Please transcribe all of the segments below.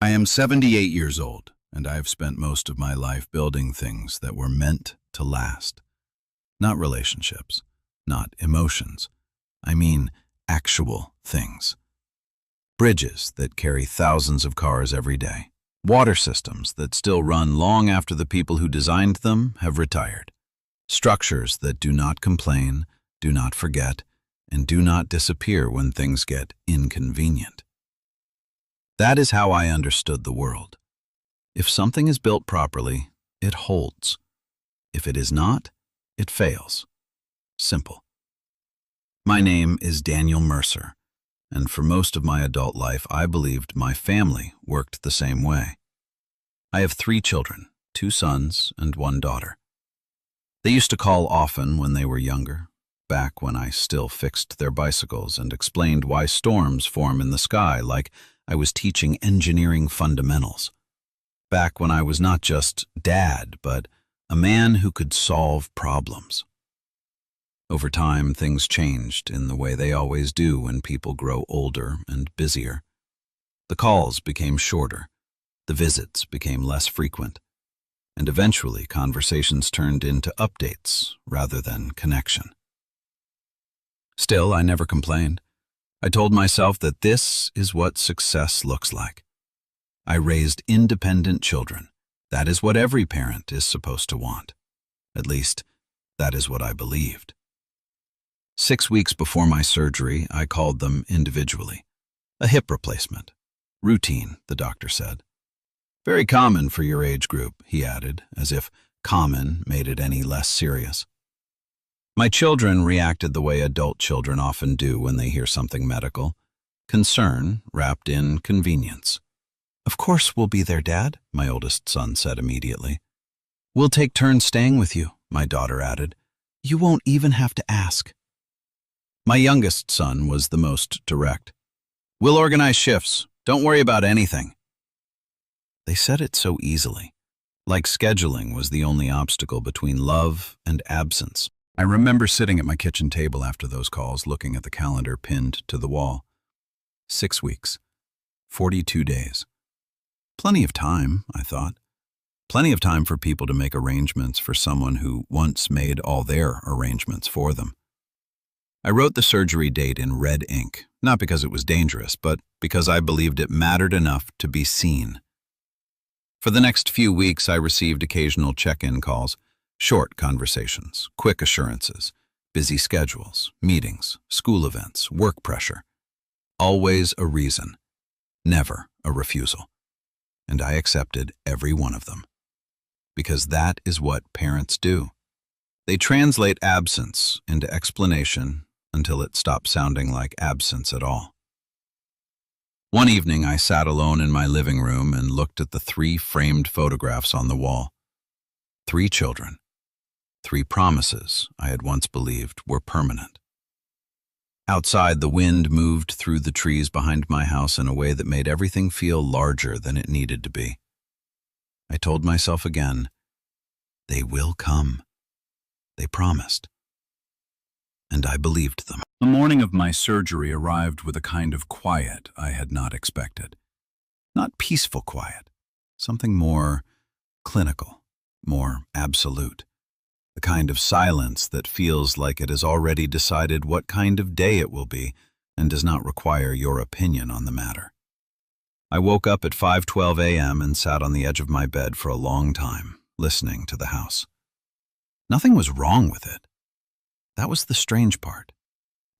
I am 78 years old, and I have spent most of my life building things that were meant to last. Not relationships, not emotions. I mean actual things. Bridges that carry thousands of cars every day. Water systems that still run long after the people who designed them have retired. Structures that do not complain, do not forget, and do not disappear when things get inconvenient. That is how I understood the world. If something is built properly, it holds. If it is not, it fails. Simple. My name is Daniel Mercer, and for most of my adult life I believed my family worked the same way. I have 3 children, 2 sons and 1 daughter. They used to call often when they were younger, back when I still fixed their bicycles and explained why storms form in the sky like I was teaching engineering fundamentals. Back when I was not just dad, but a man who could solve problems. Over time, things changed in the way they always do when people grow older and busier. The calls became shorter, the visits became less frequent, and eventually conversations turned into updates rather than connection. Still, I never complained. I told myself that this is what success looks like. I raised independent children. That is what every parent is supposed to want. At least, that is what I believed. 6 weeks before my surgery, I called them individually. A hip replacement. Routine, the doctor said. Very common for your age group, he added, as if common made it any less serious. My children reacted the way adult children often do when they hear something medical. Concern wrapped in convenience. Of course we'll be there, Dad, my oldest son said immediately. We'll take turns staying with you, my daughter added. You won't even have to ask. My youngest son was the most direct. We'll organize shifts. Don't worry about anything. They said it so easily, like scheduling was the only obstacle between love and absence. I remember sitting at my kitchen table after those calls, looking at the calendar pinned to the wall. 6 weeks, 42 days. Plenty of time, I thought. Plenty of time for people to make arrangements for someone who once made all their arrangements for them. I wrote the surgery date in red ink, not because it was dangerous, but because I believed it mattered enough to be seen. For the next few weeks, I received occasional check-in calls, short conversations, quick assurances, busy schedules, meetings, school events, work pressure. Always a reason, never a refusal. And I accepted every one of them. Because that is what parents do. They translate absence into explanation until it stops sounding like absence at all. One evening, I sat alone in my living room and looked at the 3 framed photographs on the wall. 3 children. 3 promises I had once believed were permanent. Outside, the wind moved through the trees behind my house in a way that made everything feel larger than it needed to be. I told myself again, they will come. They promised. And I believed them. The morning of my surgery arrived with a kind of quiet I had not expected. Not peaceful quiet, something more clinical, more absolute. The kind of silence that feels like it has already decided what kind of day it will be and does not require your opinion on the matter. I woke up at 5:12 a.m. and sat on the edge of my bed for a long time, listening to the house. Nothing was wrong with it. That was the strange part.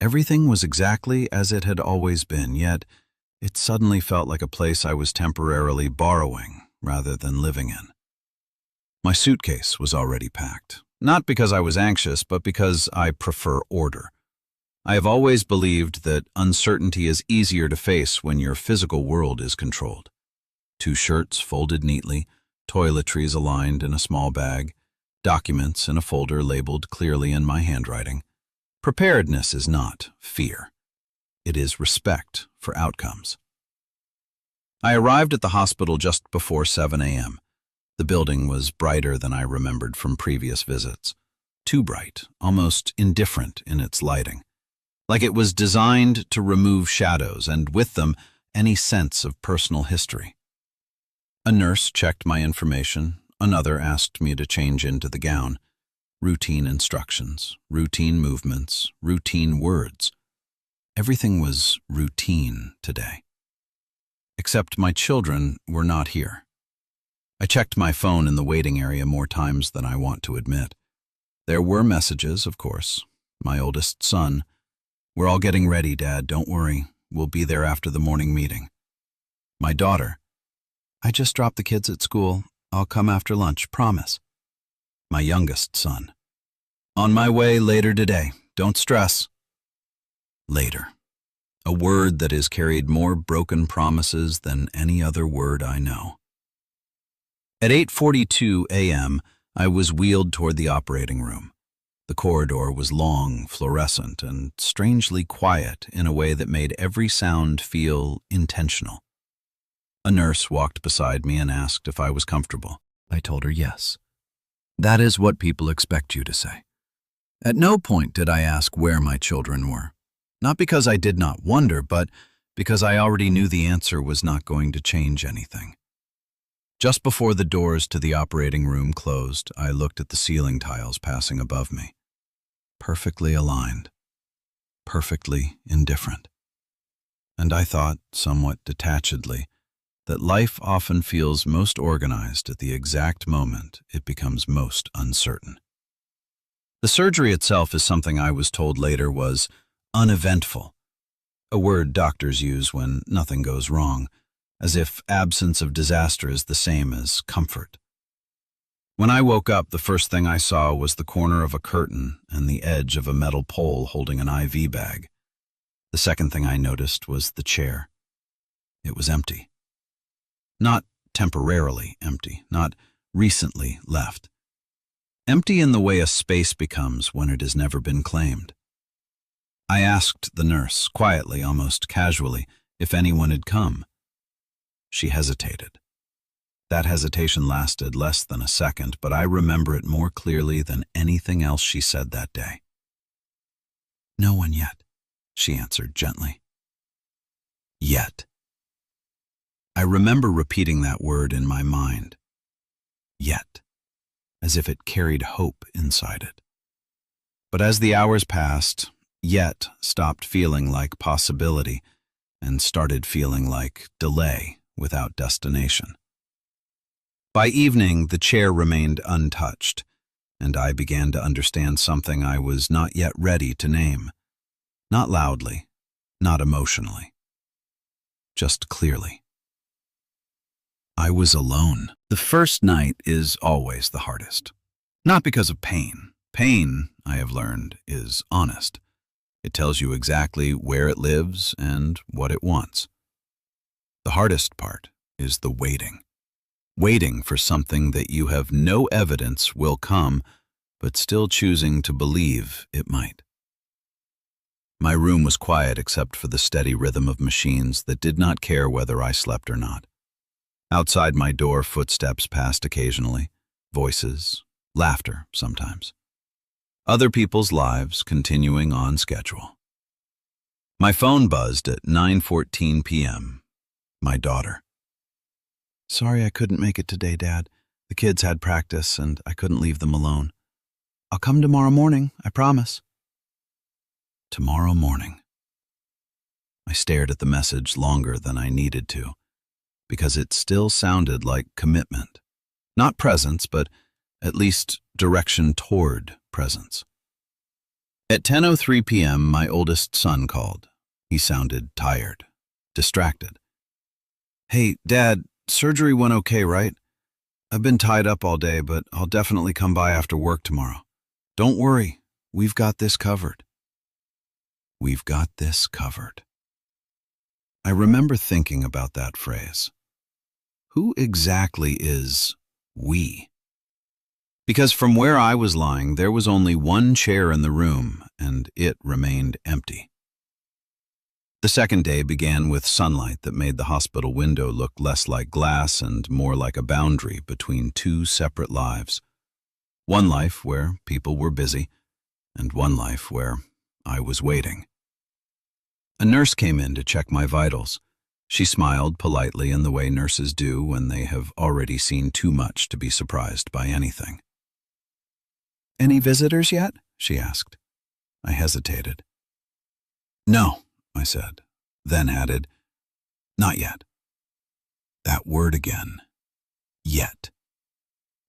Everything was exactly as it had always been, yet it suddenly felt like a place I was temporarily borrowing rather than living in. My suitcase was already packed, not because I was anxious, but because I prefer order. I have always believed that uncertainty is easier to face when your physical world is controlled. 2 shirts folded neatly, toiletries aligned in a small bag, documents in a folder labeled clearly in my handwriting. Preparedness is not fear. It is respect for outcomes. I arrived at the hospital just before 7 a.m. The building was brighter than I remembered from previous visits. Too bright, almost indifferent in its lighting. Like it was designed to remove shadows and with them any sense of personal history. A nurse checked my information. Another asked me to change into the gown. Routine instructions, routine movements, routine words. Everything was routine today. Except my children were not here. I checked my phone in the waiting area more times than I want to admit. There were messages, of course. My oldest son, "We're all getting ready, Dad, don't worry. We'll be there after the morning meeting." My daughter, "I just dropped the kids at school. I'll come after lunch, promise." My youngest son, "On my way later today. Don't stress." Later, a word that has carried more broken promises than any other word I know. At 8:42 a.m., I was wheeled toward the operating room. The corridor was long, fluorescent, and strangely quiet in a way that made every sound feel intentional. A nurse walked beside me and asked if I was comfortable. I told her yes. That is what people expect you to say. At no point did I ask where my children were. Not because I did not wonder, but because I already knew the answer was not going to change anything. Just before the doors to the operating room closed, I looked at the ceiling tiles passing above me. Perfectly aligned. Perfectly indifferent. And I thought, somewhat detachedly, that life often feels most organized at the exact moment it becomes most uncertain. The surgery itself is something I was told later was uneventful, a word doctors use when nothing goes wrong, as if absence of disaster is the same as comfort. When I woke up, the first thing I saw was the corner of a curtain and the edge of a metal pole holding an IV bag. The second thing I noticed was the chair. It was empty. Not temporarily empty, not recently left. Empty in the way a space becomes when it has never been claimed. I asked the nurse, quietly, almost casually, if anyone had come. She hesitated. That hesitation lasted less than a second, but I remember it more clearly than anything else she said that day. "No one yet," she answered gently. Yet. I remember repeating that word in my mind. Yet. As if it carried hope inside it. But as the hours passed, yet stopped feeling like possibility and started feeling like delay without destination. By evening, the chair remained untouched, and I began to understand something I was not yet ready to name. Not loudly, not emotionally, just clearly. I was alone. The first night is always the hardest. Not because of pain. Pain, I have learned, is honest. It tells you exactly where it lives and what it wants. The hardest part is the waiting. Waiting for something that you have no evidence will come, but still choosing to believe it might. My room was quiet except for the steady rhythm of machines that did not care whether I slept or not. Outside my door, footsteps passed occasionally, voices, laughter sometimes. Other people's lives continuing on schedule. My phone buzzed at 9:14 p.m. My daughter. "Sorry I couldn't make it today, Dad. The kids had practice and I couldn't leave them alone. I'll come tomorrow morning, I promise." Tomorrow morning. I stared at the message longer than I needed to, because it still sounded like commitment. Not presence, but at least direction toward presence. At 10:03 p.m., my oldest son called. He sounded tired, distracted. "Hey, Dad, surgery went okay, right? I've been tied up all day, but I'll definitely come by after work tomorrow. Don't worry, we've got this covered." We've got this covered. I remember thinking about that phrase. Who exactly is we? Because from where I was lying, there was only one chair in the room, and it remained empty. The second day began with sunlight that made the hospital window look less like glass and more like a boundary between two separate lives. One life where people were busy, and one life where I was waiting. A nurse came in to check my vitals. She smiled politely in the way nurses do when they have already seen too much to be surprised by anything. "Any visitors yet?" she asked. I hesitated. "No," I said, then added, "Not yet." That word again. Yet.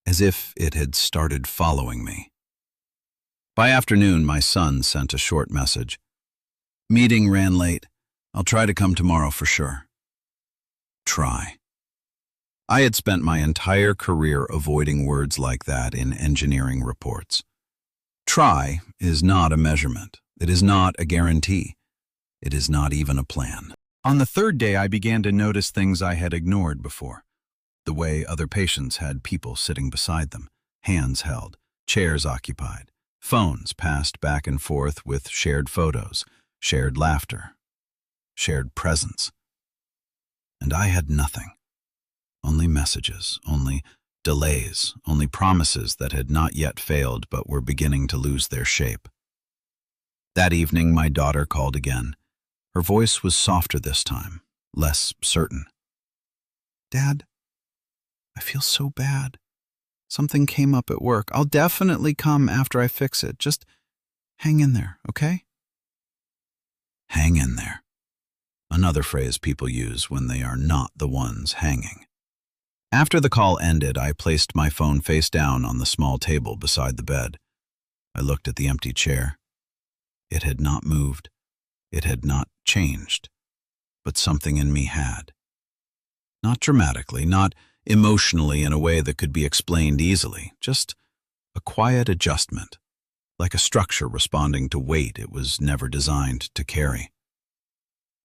As if it had started following me. By afternoon, my son sent a short message. "Meeting ran late. I'll try to come tomorrow for sure." Try. I had spent my entire career avoiding words like that in engineering reports. Try is not a measurement. It is not a guarantee. It is not even a plan. On the third day, I began to notice things I had ignored before. The way other patients had people sitting beside them, hands held, chairs occupied, phones passed back and forth with shared photos, shared laughter, shared presence. And I had nothing. Only messages, only delays, only promises that had not yet failed but were beginning to lose their shape. That evening, my daughter called again. Her voice was softer this time, less certain. "Dad, I feel so bad. Something came up at work. I'll definitely come after I fix it. Just hang in there, okay?" Hang in there. Another phrase people use when they are not the ones hanging. After the call ended, I placed my phone face down on the small table beside the bed. I looked at the empty chair. It had not moved. It had not changed. But something in me had. Not dramatically, not emotionally in a way that could be explained easily, just a quiet adjustment, like a structure responding to weight it was never designed to carry.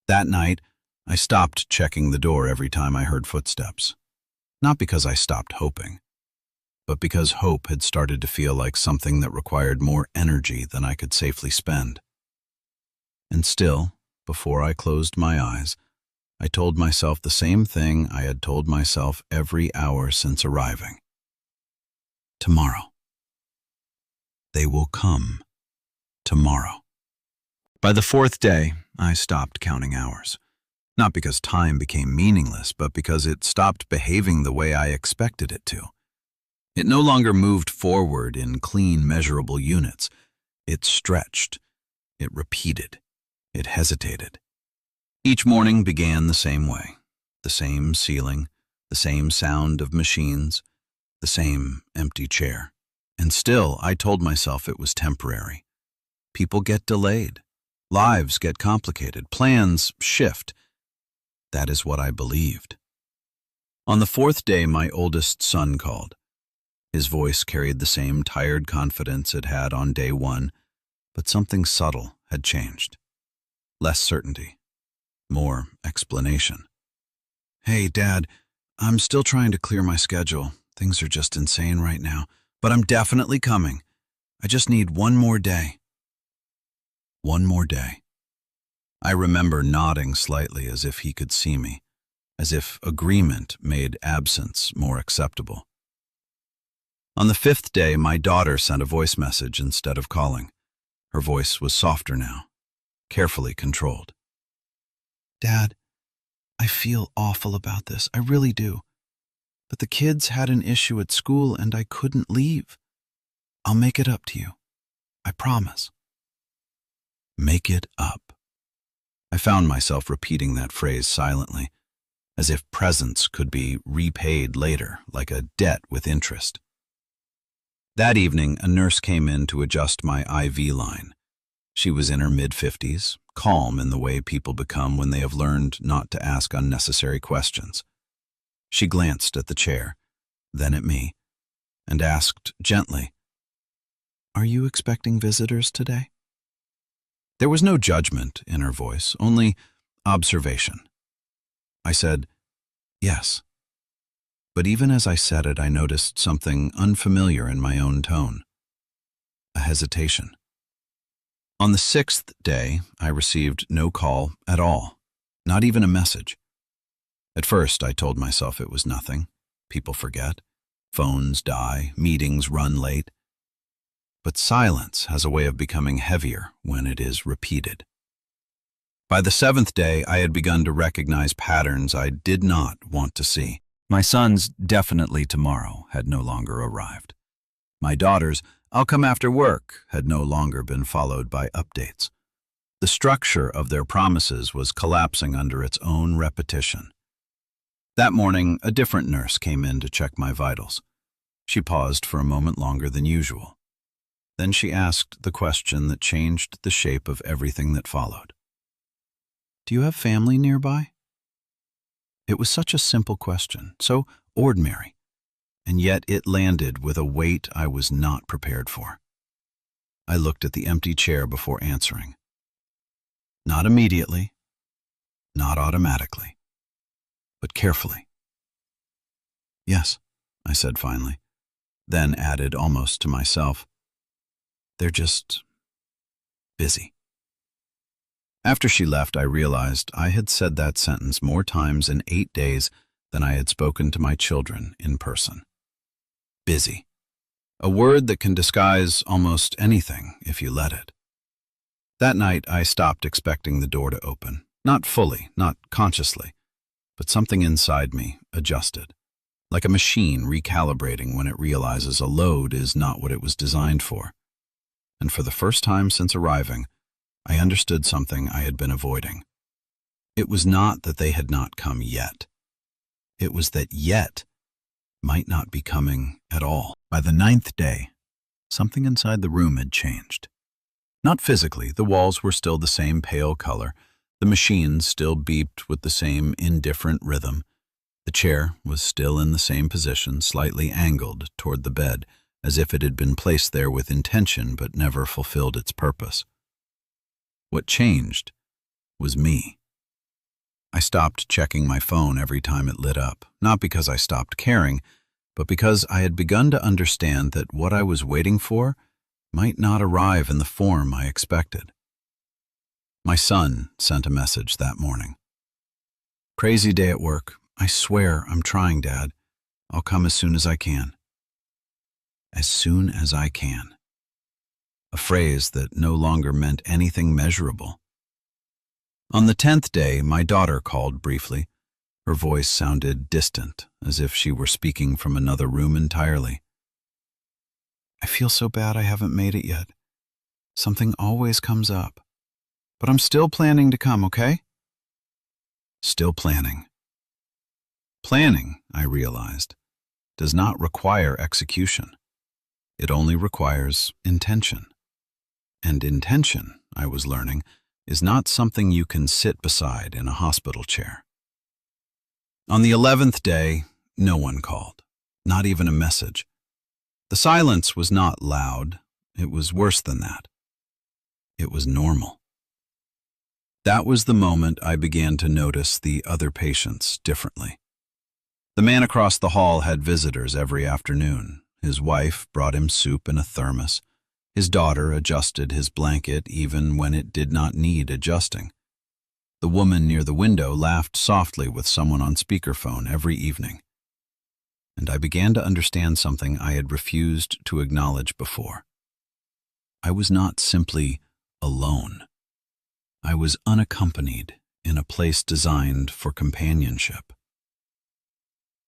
That night, I stopped checking the door every time I heard footsteps. Not because I stopped hoping, but because hope had started to feel like something that required more energy than I could safely spend. And still, before I closed my eyes, I told myself the same thing I had told myself every hour since arriving. Tomorrow. They will come. Tomorrow. By the fourth day, I stopped counting hours. Not because time became meaningless, but because it stopped behaving the way I expected it to. It no longer moved forward in clean, measurable units. It stretched. It repeated. It hesitated. Each morning began the same way. The same ceiling, the same sound of machines, the same empty chair. And still, I told myself it was temporary. People get delayed. Lives get complicated. Plans shift. That is what I believed. On the fourth day, my oldest son called. His voice carried the same tired confidence it had on day one, but something subtle had changed. Less certainty. More explanation. "Hey, Dad, I'm still trying to clear my schedule. Things are just insane right now, but I'm definitely coming. I just need one more day." One more day. I remember nodding slightly as if he could see me, as if agreement made absence more acceptable. On the fifth day, my daughter sent a voice message instead of calling. Her voice was softer now, carefully controlled. "Dad, I feel awful about this. I really do. But the kids had an issue at school and I couldn't leave. I'll make it up to you. I promise." Make it up. I found myself repeating that phrase silently, as if presence could be repaid later, like a debt with interest. That evening, a nurse came in to adjust my IV line. She was in her mid-50s, calm in the way people become when they have learned not to ask unnecessary questions. She glanced at the chair, then at me, and asked gently, "Are you expecting visitors today?" There was no judgment in her voice, only observation. I said, "Yes." But even as I said it, I noticed something unfamiliar in my own tone. A hesitation. On the sixth day, I received no call at all, not even a message. At first, I told myself it was nothing. People forget. Phones die. Meetings run late. But silence has a way of becoming heavier when it is repeated. By the seventh day, I had begun to recognize patterns I did not want to see. My son's "definitely tomorrow" had no longer arrived. My daughter's "I'll come after work" had no longer been followed by updates. The structure of their promises was collapsing under its own repetition. That morning, a different nurse came in to check my vitals. She paused for a moment longer than usual. Then she asked the question that changed the shape of everything that followed. "Do you have family nearby?" It was such a simple question, so ordinary, and yet it landed with a weight I was not prepared for. I looked at the empty chair before answering. Not immediately, not automatically, but carefully. "Yes," I said finally, then added almost to myself, "They're just busy." After she left, I realized I had said that sentence more times in 8 days than I had spoken to my children in person. Busy. A word that can disguise almost anything if you let it. That night, I stopped expecting the door to open. Not fully, not consciously, but something inside me adjusted, like a machine recalibrating when it realizes a load is not what it was designed for. And for the first time since arriving, I understood something I had been avoiding. It was not that they had not come yet. It was that yet might not be coming at all. By the 9th day, something inside the room had changed. Not physically, the walls were still the same pale color, the machines still beeped with the same indifferent rhythm, the chair was still in the same position, slightly angled toward the bed, as if it had been placed there with intention but never fulfilled its purpose. What changed was me. I stopped checking my phone every time it lit up, not because I stopped caring, but because I had begun to understand that what I was waiting for might not arrive in the form I expected. My son sent a message that morning. "Crazy day at work. I swear I'm trying, Dad. I'll come as soon as I can." As soon as I can. A phrase that no longer meant anything measurable. On the 10th day, my daughter called briefly. Her voice sounded distant, as if she were speaking from another room entirely. "I feel so bad I haven't made it yet. Something always comes up. But I'm still planning to come, okay?" Still planning. Planning, I realized, does not require execution. It only requires intention. And intention, I was learning, is not something you can sit beside in a hospital chair. On the 11th day, no one called, not even a message. The silence was not loud. It was worse than that. It was normal. That was the moment I began to notice the other patients differently. The man across the hall had visitors every afternoon. His wife brought him soup in a thermos. His daughter adjusted his blanket even when it did not need adjusting. The woman near the window laughed softly with someone on speakerphone every evening. And I began to understand something I had refused to acknowledge before. I was not simply alone. I was unaccompanied in a place designed for companionship.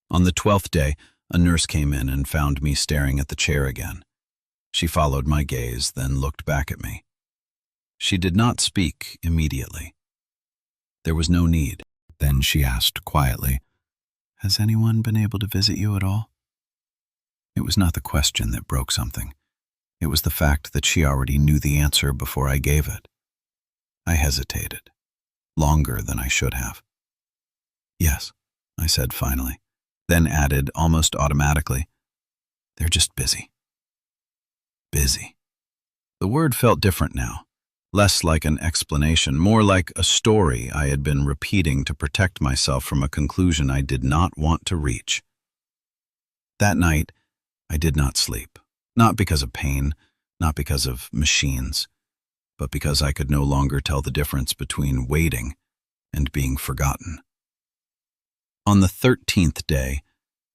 On the 12th day, a nurse came in and found me staring at the chair again. She followed my gaze, then looked back at me. She did not speak immediately. There was no need. Then she asked quietly, "Has anyone been able to visit you at all?" It was not the question that broke something. It was the fact that she already knew the answer before I gave it. I hesitated, longer than I should have. "Yes," I said finally, then added almost automatically, "They're just busy." Busy. The word felt different now, less like an explanation, more like a story I had been repeating to protect myself from a conclusion I did not want to reach. That night, I did not sleep, not because of pain, not because of machines, but because I could no longer tell the difference between waiting and being forgotten. On the 13th day,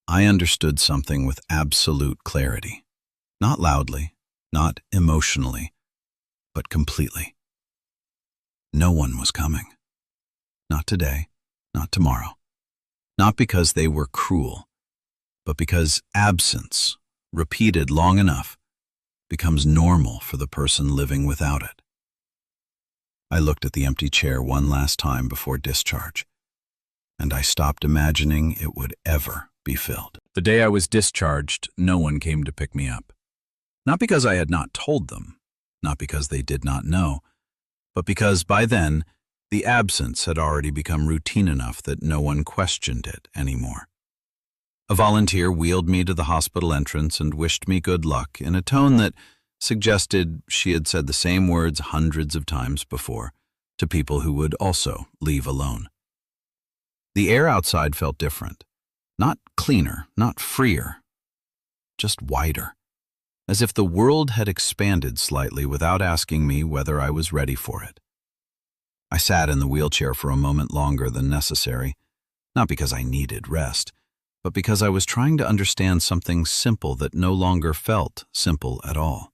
I understood something with absolute clarity, not loudly, not emotionally, but completely. No one was coming. Not today, not tomorrow. Not because they were cruel, but because absence, repeated long enough, becomes normal for the person living without it. I looked at the empty chair one last time before discharge, and I stopped imagining it would ever be filled. The day I was discharged, no one came to pick me up. Not because I had not told them, not because they did not know, but because by then, the absence had already become routine enough that no one questioned it anymore. A volunteer wheeled me to the hospital entrance and wished me good luck in a tone that suggested she had said the same words hundreds of times before to people who would also leave alone. The air outside felt different. Not cleaner, not freer, just wider, as if the world had expanded slightly without asking me whether I was ready for it. I sat in the wheelchair for a moment longer than necessary, not because I needed rest, but because I was trying to understand something simple that no longer felt simple at all.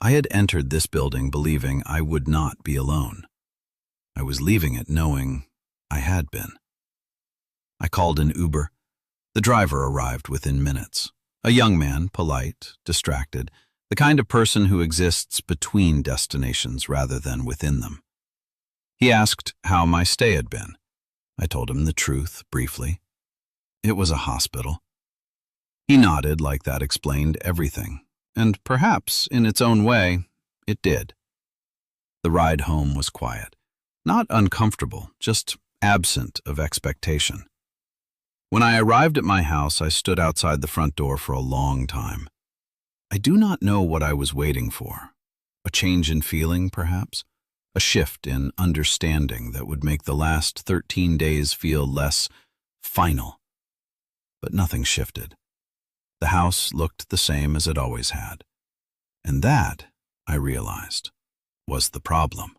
I had entered this building believing I would not be alone. I was leaving it knowing I had been. I called an Uber. The driver arrived within minutes. A young man, polite, distracted, the kind of person who exists between destinations rather than within them. He asked how my stay had been. I told him the truth, briefly. It was a hospital. He nodded like that explained everything, and perhaps, in its own way, it did. The ride home was quiet. Not uncomfortable, just absent of expectation. When I arrived at my house, I stood outside the front door for a long time. I do not know what I was waiting for. A change in feeling, perhaps? A shift in understanding that would make the last 13 days feel less final. But nothing shifted. The house looked the same as it always had. And that, I realized, was the problem.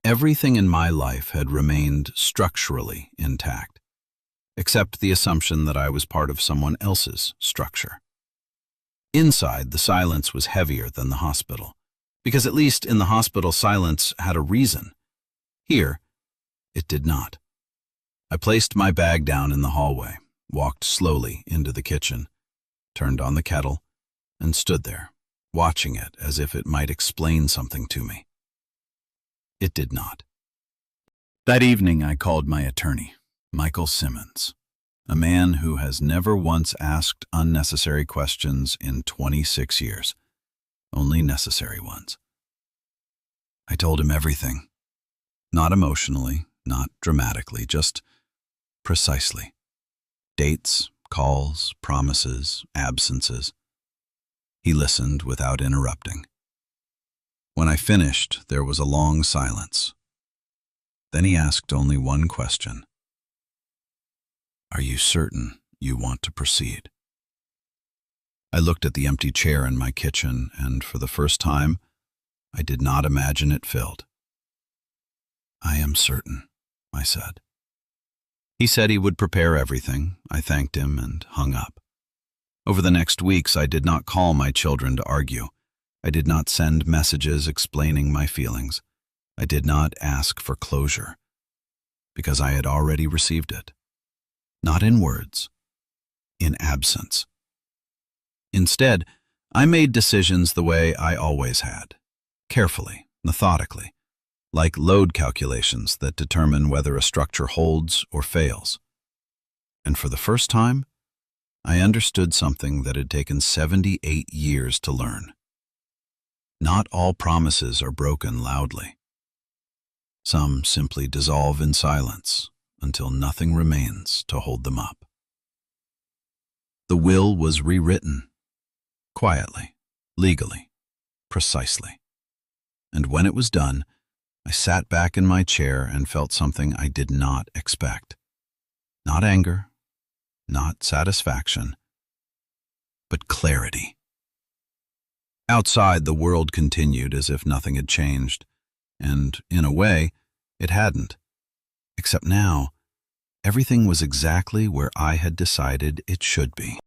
Everything in my life had remained structurally intact, except the assumption that I was part of someone else's structure. Inside, the silence was heavier than the hospital, because at least in the hospital, silence had a reason. Here, it did not. I placed my bag down in the hallway, walked slowly into the kitchen, turned on the kettle, and stood there, watching it as if it might explain something to me. It did not. That evening, I called my attorney, Michael Simmons, a man who has never once asked unnecessary questions in 26 years, only necessary ones. I told him everything, not emotionally, not dramatically, just precisely. Dates, calls, promises, absences. He listened without interrupting. When I finished, there was a long silence. Then he asked only one question. Are you certain you want to proceed? I looked at the empty chair in my kitchen, and for the first time, I did not imagine it filled. I am certain, I said. He said he would prepare everything. I thanked him and hung up. Over the next weeks, I did not call my children to argue. I did not send messages explaining my feelings. I did not ask for closure, because I had already received it. Not in words, in absence. Instead, I made decisions the way I always had, carefully, methodically, like load calculations that determine whether a structure holds or fails. And for the first time, I understood something that had taken 78 years to learn. Not all promises are broken loudly. Some simply dissolve in silence until nothing remains to hold them up. The will was rewritten, quietly, legally, precisely. And when it was done, I sat back in my chair and felt something I did not expect. Not anger, not satisfaction, but clarity. Outside, the world continued as if nothing had changed, and, in a way, it hadn't. Except now, everything was exactly where I had decided it should be.